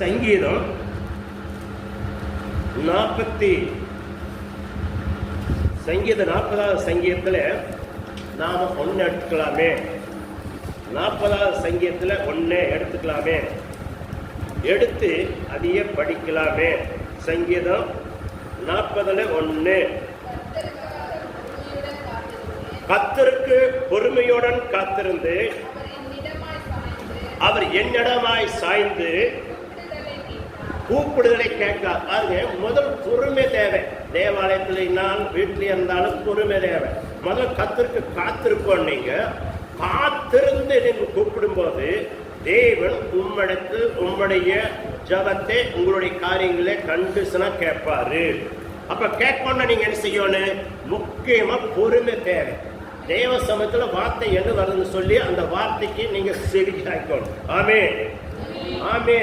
சங்கீதம் 40வது சங்கீதத்தில் நாம் ஒன்று எடுத்துக்கலாமே. 40வது சங்கீதத்தில் ஒன்று எடுத்துக்கலாமே, எடுத்து அதையே படிக்கலாமே. சங்கீதம் 40:1. கர்த்தருக்கு பொறுமையுடன் காத்திருந்து அவர் என்னிடமாய் சாய்ந்து கூப்பிடுதலை கேட்கார். பாருங்க, முதல் பொறுமை தேவை. தேவாலயத்தில் இருந்தாலும் வீட்டில் இருந்தாலும் பொறுமை தேவை. முதல் கர்த்தருக்கு காத்திருப்போம். நீங்க காத்திருந்து நீங்க கூப்பிடும் போது தேவன் உம்முடைய ஜபத்தை உங்களுடைய காரியங்களே கண்டிஷனா கேட்பாரு. அப்ப கேட்கணும்னா நீங்க என்ன செய்யணும்? முக்கியமா பொறுமை தேவை. தேவ சமயத்துல வார்த்தை என்ன வருதுன்னு சொல்லி அந்த வார்த்தைக்கு நீங்க செவி சாய்க்கணும். ஆமே ஆமே.